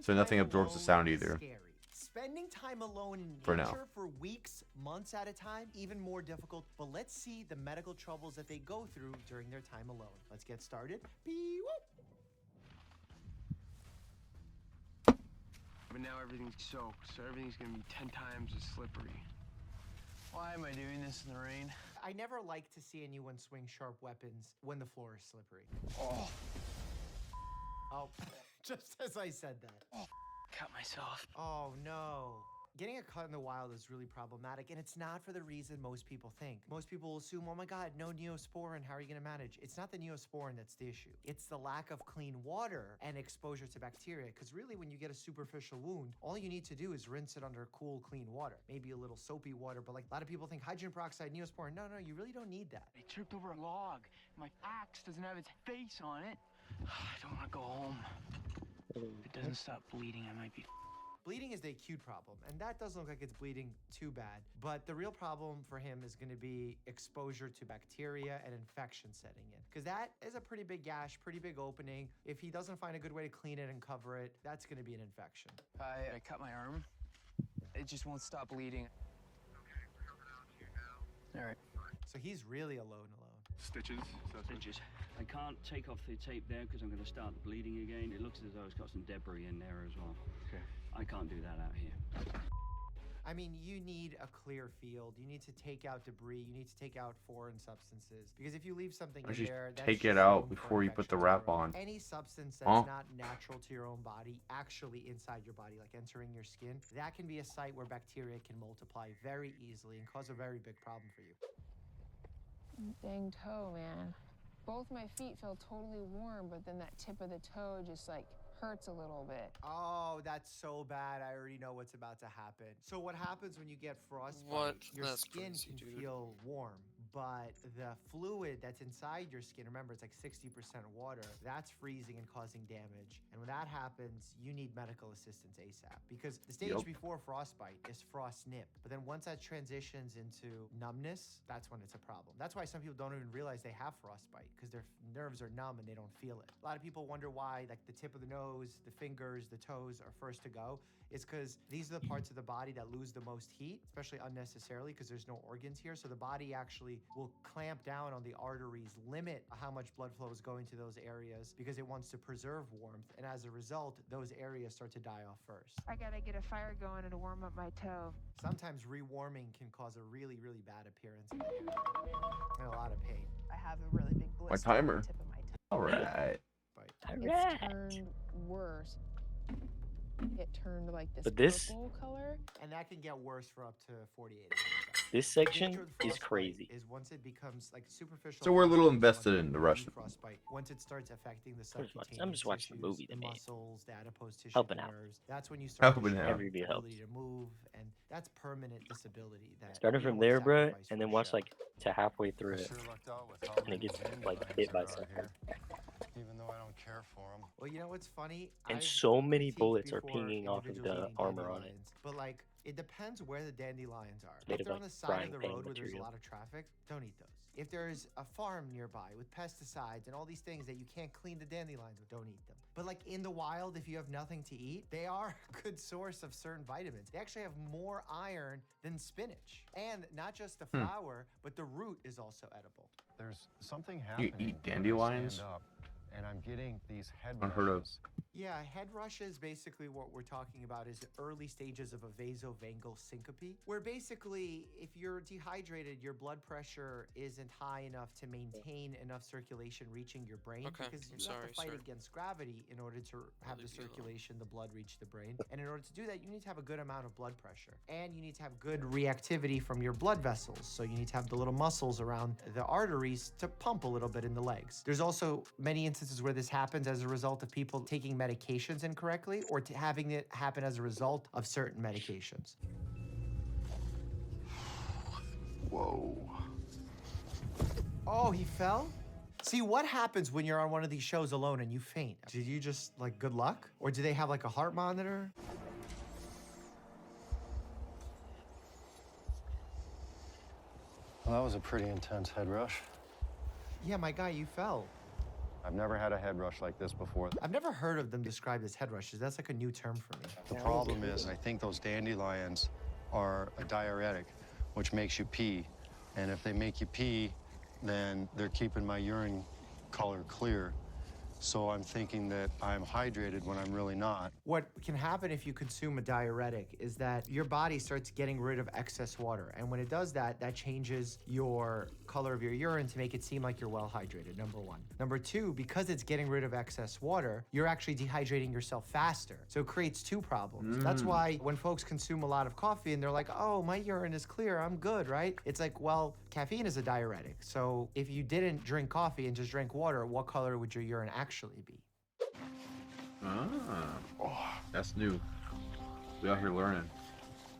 So nothing absorbs the sound either. Scary. Spending time alone in For now. nature for weeks, months at a time, even more difficult. But let's see the medical troubles that they go through during their time alone. Let's get started. But now everything's soaked, so everything's gonna be 10 times as slippery. Why am I doing this in the rain? I never like to see anyone swing sharp weapons when the floor is slippery. Oh, just as I said that. Cut myself. Oh no. Getting a cut in the wild is really problematic, and it's not for the reason most people think. Most people assume, oh my God, no Neosporin, how are you gonna manage? It's not the Neosporin that's the issue. It's the lack of clean water and exposure to bacteria, because really when you get a superficial wound, all you need to do is rinse it under cool, clean water. Maybe a little soapy water, but like a lot of people think hydrogen peroxide, Neosporin. No, you really don't need that. I tripped over a log. My axe doesn't have its face on it. I don't wanna go home. If it doesn't stop bleeding, I might be. Bleeding is the acute problem, and that doesn't look like it's bleeding too bad. But the real problem for him is going to be exposure to bacteria and infection setting in. Because that is a pretty big gash, pretty big opening. If he doesn't find a good way to clean it and cover it, that's going to be an infection. I cut my arm. It just won't stop bleeding. Okay, we're coming out to you now. All right. So he's really alone. Stitches. Stitches. I can't take off the tape there because I'm going to start the bleeding again. It looks as though it's got some debris in there as well. Okay. I can't do that out here. I mean, you need a clear field. You need to take out debris. You need to take out foreign substances. Because if you leave something in there, that's Take it just out room for before you put the infection to wrap grow. on. Any substance that's Huh? not natural to your own body, actually inside your body, like entering your skin, that can be a site where bacteria can multiply very easily and cause a very big problem for you. Dang toe, man. Both my feet feel totally warm, but then that tip of the toe just like hurts a little bit. Oh, that's so bad. I already know what's about to happen. So what happens when you get frostbite? What? Your That's skin crazy, can dude. feel warm, but the fluid that's inside your skin, remember it's like 60% water, that's freezing and causing damage. And when that happens, you need medical assistance ASAP, because the stage Yep. before frostbite is frost nip. But then once that transitions into numbness, that's when it's a problem. That's why some people don't even realize they have frostbite, because their nerves are numb and they don't feel it. A lot of people wonder why like the tip of the nose, the fingers, the toes are first to go. It's because these are the parts of the body that lose the most heat, especially unnecessarily because there's no organs here. So the body actually will clamp down on the arteries, limit how much blood flow is going to those areas because it wants to preserve warmth. And as a result, those areas start to die off first. I gotta get a fire going and warm up my toe. Sometimes rewarming can cause a really, really bad appearance and a lot of pain. I have a really big blister timer. on the tip of my toe. All right. But It's turned worse. It turned like this But this- purple color. and that can get worse for up to 48 hours. This The section nature of the is frostbite crazy. Is once it becomes like superficial. So we're a little frostbite, invested once in the it Russian. frostbite. Once it starts affecting the just watching- subcutaneous I'm just watching the tissues, movie the they made. muscles, the adipose tissue, Helping the out. nerves. That's when you start Helping to out. show Every bit the ability helps. to move, and that's permanent disability. That Starting you don't from wanna there, bruh, sacrifice and for then watch show. like to halfway through it, Sure lucked out with how and it many gets dandelions like hit by there are something. here, even though I don't care for them. Well, you know what's funny? And I've so many critiqued bullets are before pinging off of individuals the eating armor on it. dandelions, but like it depends where the dandelions are. made If of, they're on like, the side frying of the pan road where there's a material. lot of traffic, don't eat those. If there's a farm nearby with pesticides and all these things that you can't clean the dandelions with, don't eat them. But like in the wild, if you have nothing to eat, they are a good source of certain vitamins. They actually have more iron than spinach. And not just the flower, but the root is also edible. There's something happening. eat when I dandelions? stand up, and I'm getting these head Unheard of. rushes. Yeah, head rushes, basically what we're talking about is early stages of a vasovagal syncope, where basically if you're dehydrated, your blood pressure isn't high enough to maintain enough circulation reaching your brain, Okay, because you I'm have sorry, to fight sir. against gravity in order to have the leave you alone. circulation, the blood reach the brain. And in order to do that, you need to have a good amount of blood pressure. And you need to have good reactivity from your blood vessels. So you need to have the little muscles around the arteries to pump a little bit in the legs. There's also many instances where this happens as a result of people taking medications incorrectly or having it happen as a result of certain medications. Whoa. Oh, he fell? See, what happens when you're on one of these shows alone and you faint? Did you just, like, good luck? Or do they have, like, a heart monitor? Well, that was a pretty intense head rush. Yeah, my guy, you fell. I've never had a head rush like this before. I've never heard of them described as head rushes. That's like a new term for me. The problem is, I think those dandelions are a diuretic, which makes you pee. And if they make you pee, then they're keeping my urine color clear. So I'm thinking that I'm hydrated when I'm really not. What can happen if you consume a diuretic is that your body starts getting rid of excess water. And when it does that, that changes your color of your urine to make it seem like you're well hydrated, number one. Number two, because it's getting rid of excess water, you're actually dehydrating yourself faster. So it creates two problems. That's why when folks consume a lot of coffee and they're like, oh, my urine is clear, I'm good, right? It's like, well, caffeine is a diuretic. So if you didn't drink coffee and just drank water, what color would your urine actually be? Oh, that's new. We out here learning.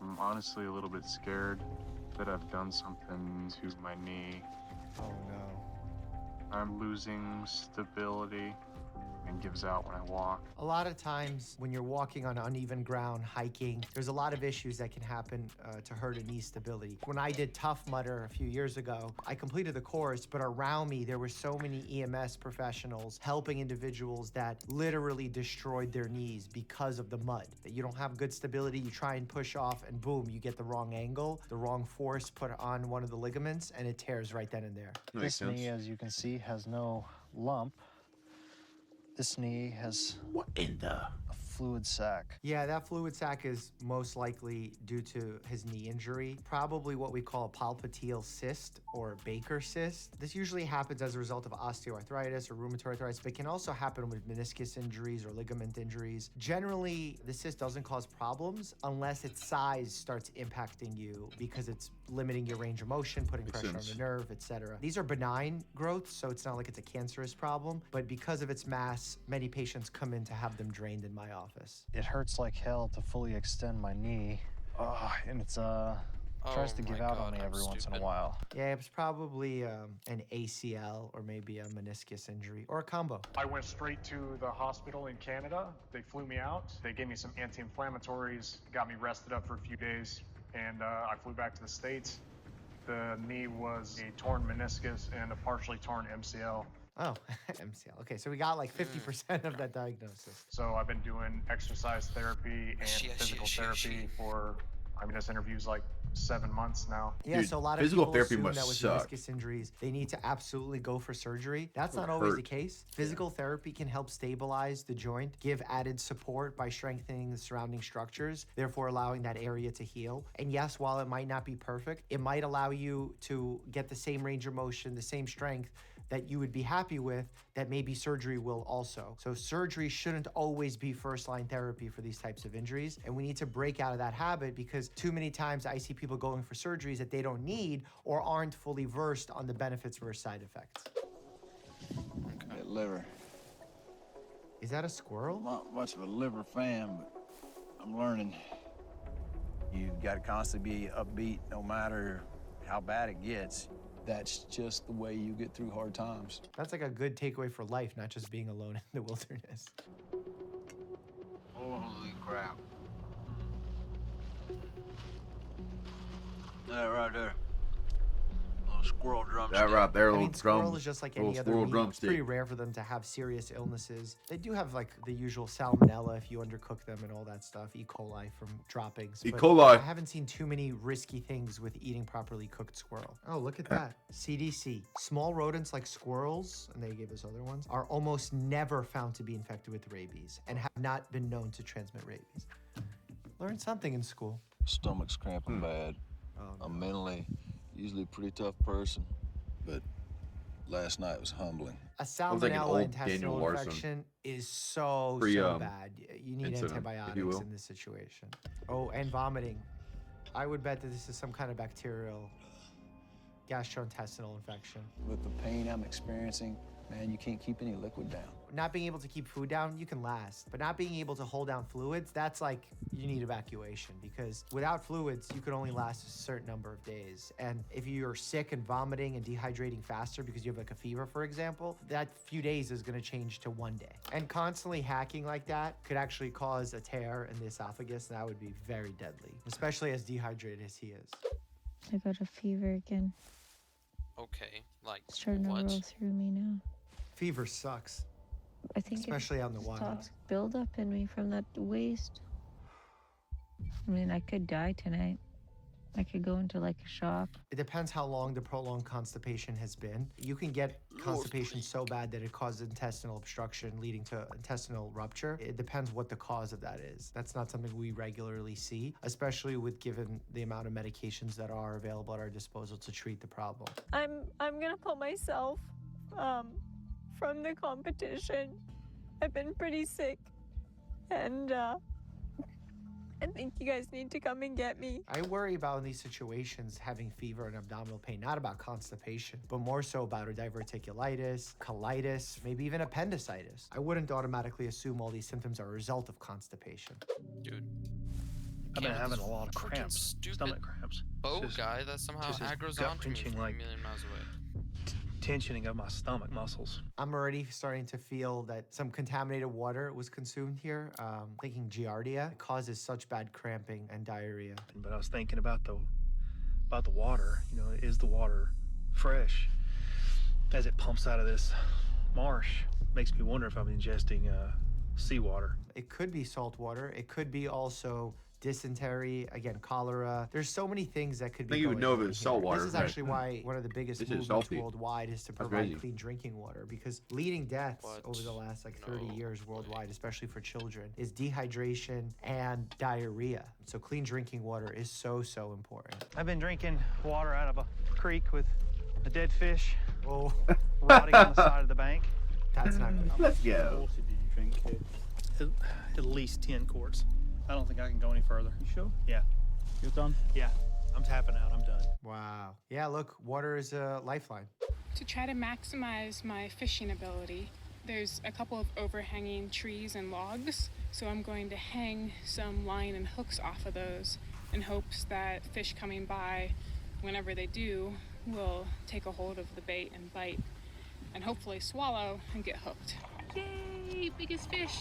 I'm honestly a little bit scared that I've done something to my knee. Oh no. I'm losing stability and gives out when I walk. A lot of times when you're walking on uneven ground, hiking, there's a lot of issues that can happen to hurt a knee stability. When I did Tough Mudder a few years ago, I completed the course, but around me there were so many EMS professionals helping individuals that literally destroyed their knees because of the mud. That you don't have good stability, you try and push off and boom, you get the wrong angle, the wrong force put on one of the ligaments and it tears right then and there. Makes This knee, sense. as you can see, has no lump. This knee has What in the? a fluid sac. Yeah, that fluid sac is most likely due to his knee injury. Probably what we call a popliteal cyst or Baker cyst. This usually happens as a result of osteoarthritis or rheumatoid arthritis, but can also happen with meniscus injuries or ligament injuries. Generally, the cyst doesn't cause problems unless its size starts impacting you because it's limiting your range of motion, putting Makes pressure sense. on the nerve, etc. These are benign growths, so it's not like it's a cancerous problem, but because of its mass, many patients come in to have them drained in my office. It hurts like hell to fully extend my knee. And it's tries to give out on me every once in a while. Yeah, it's probably an ACL or maybe a meniscus injury or a combo. I went straight to the hospital in Canada. They flew me out. They gave me some anti-inflammatories, got me rested up for a few days, and I flew back to the States. The knee was a torn meniscus and a partially torn MCL. Oh, MCL. Okay, so we got like 50% of that diagnosis. So I've been doing exercise therapy and physical therapy for, I mean, this interview's like 7 months now. Yeah, Dude, so a lot of physical people therapy assume must that with suck. meniscus injuries, they need to absolutely go for surgery. That's It'll not always the hurt. case. Physical therapy can help stabilize the joint, give added support by strengthening the surrounding structures, therefore allowing that area to heal. And yes, while it might not be perfect, it might allow you to get the same range of motion, the same strength that you would be happy with, that maybe surgery will also. So surgery shouldn't always be first-line therapy for these types of injuries, and we need to break out of that habit because too many times I see people going for surgeries that they don't need or aren't fully versed on the benefits versus side effects. That liver. Is that a squirrel? I'm not much of a liver fan, but I'm learning. You got to constantly be upbeat no matter how bad it gets. That's just the way you get through hard times. That's like a good takeaway for life, not just being alone in the wilderness. Holy crap. That right there. Little squirrel drumstick. That right there, I little mean, squirrel drum. is just like little any other squirrel meat. It's drumstick. pretty rare for them to have serious illnesses. They do have like the usual salmonella if you undercook them and all that stuff. E. coli from droppings. E. but coli. I haven't seen too many risky things with eating properly cooked squirrel. Oh, look at that. CDC. Small rodents like squirrels, and they gave us other ones, are almost never found to be infected with rabies and have not been known to transmit rabies. Learn something in school. Stomach's cramping bad. Oh, no. I'm mentally usually a pretty tough person, but last night was humbling. A Sounds like an salmonella old intestinal Daniel Larson. infection is so Pre, bad. You need incident, if you antibiotics will. in this situation. Oh, and vomiting. I would bet that this is some kind of bacterial gastrointestinal infection. With the pain I'm experiencing, man, you can't keep any liquid down. Not being able to keep food down, you can last. But not being able to hold down fluids, that's like you need evacuation because without fluids, you could only last a certain number of days. And if you're sick and vomiting and dehydrating faster because you have like a fever, for example, that few days is gonna change to 1 day. And constantly hacking like that could actually cause a tear in the esophagus, and that would be very deadly, especially as dehydrated as he is. I got a fever again. Okay, like It's starting to what? roll through me now. Fever sucks, I think especially out in the it's wild. toxic buildup in me from that waste. I mean, I could die tonight. I could go into like a shock. It depends how long the prolonged constipation has been. You can get constipation so bad that it causes intestinal obstruction, leading to intestinal rupture. It depends what the cause of that is. That's not something we regularly see, especially with given the amount of medications that are available at our disposal to treat the problem. I'm gonna put myself from the competition. I've been pretty sick, and I think you guys need to come and get me. I worry about in these situations having fever and abdominal pain, not about constipation, but more so about a diverticulitis, colitis, maybe even appendicitis. I wouldn't automatically assume all these symptoms are a result of constipation. Dude. I've been Can't having this a lot of freaking cramps, stupid stomach cramps. Bow Just- guy that somehow just this aggroes gut onto me wrenching, from like- a million miles away. Tensioning of my stomach muscles. I'm already starting to feel that some contaminated water was consumed here. Thinking Giardia causes such bad cramping and diarrhea. But I was thinking about the water. You know, is the water fresh as it pumps out of this marsh? Makes me wonder if I'm ingesting seawater. It could be salt water. It could be also dysentery, again, cholera. There's so many things that could be I think you would going know if on it was here. salt water, This is right? actually why one of the biggest This is movements salty. worldwide is to That's provide crazy. clean drinking water, because leading deaths What? over the last 30 No years way. worldwide, especially for children, is dehydration and diarrhea. So clean drinking water is so important. I've been drinking water out of a creek with a dead fish Oh, rotting on the side of the bank. that's not good. Let's go. Did you drink? At least 10 quarts. I don't think I can go any further. You sure? Yeah. You're done? Yeah. I'm tapping out. I'm done. Wow. Yeah, look, water is a lifeline. To try to maximize my fishing ability, there's a couple of overhanging trees and logs, so I'm going to hang some line and hooks off of those in hopes that fish coming by, whenever they do, will take a hold of the bait and bite, and hopefully swallow and get hooked. Yay, biggest fish!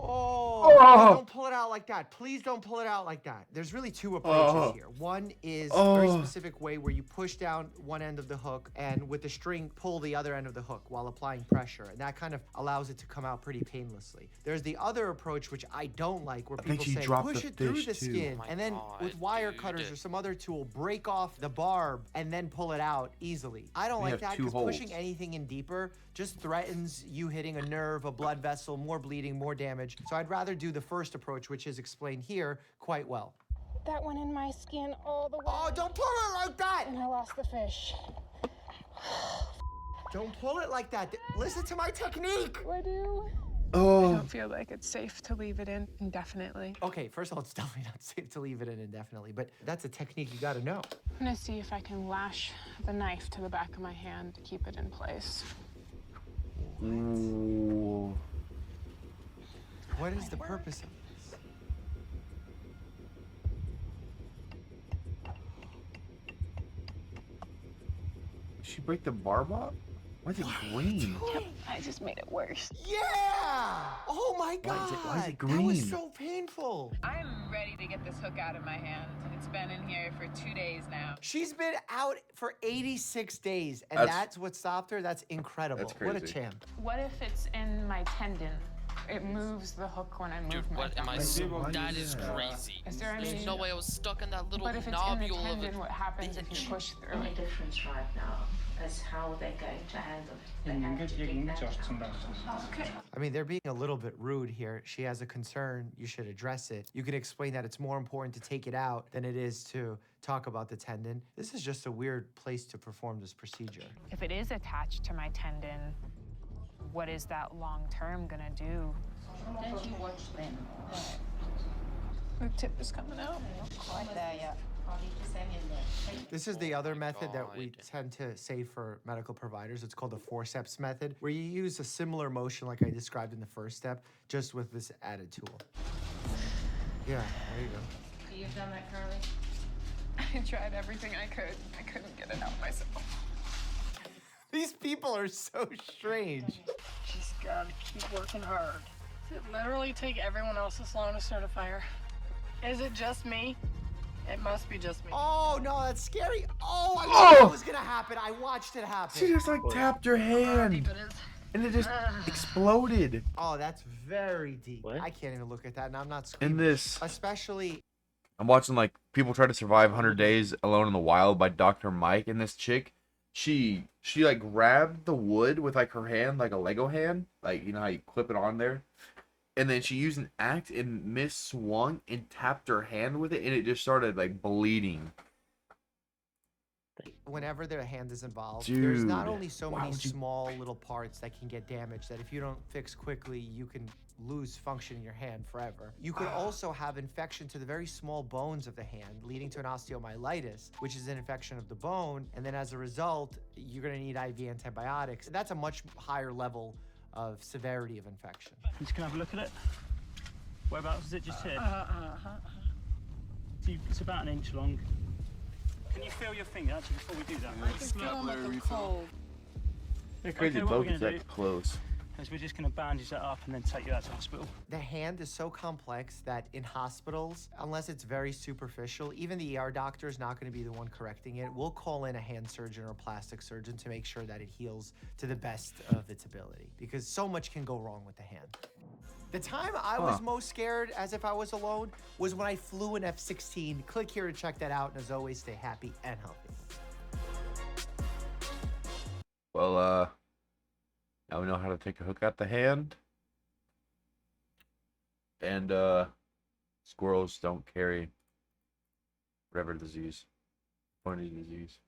Oh, don't pull it out like that. Please don't pull it out like that. There's really two approaches here. One is a very specific way where you push down one end of the hook and with the string pull the other end of the hook while applying pressure. And that kind of allows it to come out pretty painlessly. There's the other approach, which I don't like, where people say push it through the skin Oh my and then God, with wire dude. cutters or some other tool, break off the barb and then pull it out easily. I don't We like have that two because pushing holes. anything in deeper just threatens you hitting a nerve, a blood vessel, more bleeding, more damage. So I'd rather do the first approach, which is explained here quite well. That went in my skin all the way. Oh, don't pull it like that! And I lost the fish. Don't pull it like that. Listen to my technique! What do I do? I Oh. don't feel like it's safe to leave it in indefinitely. Okay, first of all, it's definitely not safe to leave it in indefinitely, but that's a technique you gotta know. I'm gonna see if I can lash the knife to the back of my hand to keep it in place. Ooh. What is the purpose of this? Did she break the barb off? Why is it green? I just made it worse. Yeah! Oh my God! Why is it That was green? so painful. I'm ready to get this hook out of my hand. It's been in here for 2 days now. She's been out for 86 days, and That's- that's what stopped her? That's incredible. That's What a crazy. champ. What if it's in my tendon? It moves the hook when I move Dude, my what am I? thumb. That is crazy. Is there any? There's no way I was stuck in that little But if it's in the nobule of tendon, it. what happens if you push through The it? difference right now is how they're going to handle it. They have to take that out. Okay. I mean, they're being a little bit rude here. She has a concern. You should address it. You can explain that it's more important to take it out than it is to talk about the tendon. This is just a weird place to perform this procedure. If it is attached to my tendon, what is that long term gonna do? Don't you watch them? The tip is coming out. Quite there yet. This is the other method that we God. tend to say for medical providers. It's called the forceps method, where you use a similar motion like I described in the first step, just with this added tool. Yeah, there you go. You've done that, Carly? I tried everything I could. I couldn't get it out myself. These people are so strange. She's gotta keep working hard. Does it literally take everyone else this long to certify her? Is it just me? It must be just me. Oh no, that's scary. Oh, I knew it was gonna happen. I watched it happen. She just like tapped her hand, and it just exploded. Oh, that's very deep. I can't even look at that, and I'm not In screaming. this, Especially, I'm watching like people try to survive 100 days alone in the wild by Dr. Mike, and this chick, she like grabbed the wood with like her hand, like a Lego hand, like you know how you clip it on there, and then she used an axe and swung and tapped her hand with it, and it just started like bleeding. whenever their hand is involved, there's not Dude, only so why many would you- small little parts that can get damaged that if you don't fix quickly, you can lose function in your hand forever. You could also have infection to the very small bones of the hand, leading to an osteomyelitis, which is an infection of the bone. And then as a result, you're going to need IV antibiotics. That's a much higher level of severity of infection. I'm just gonna have a look at it. Whereabouts is it just here? It's about an inch long. Can you feel your finger actually before we do that? I can feel them like a cold. They're crazy what we're both gonna that do close. is we're just gonna bandage that up and then take you out to hospital. The hand is so complex that in hospitals, unless it's very superficial, even the ER doctor is not going to be the one correcting it. We'll call in a hand surgeon or a plastic surgeon to make sure that it heals to the best of its ability, because so much can go wrong with the hand. The time I was most scared, as if I was alone, was when I flew an F-16. Click here to check that out, and as always, stay happy and healthy. Well, now we know how to take a hook out the hand. And, squirrels don't carry whatever disease. Funny disease.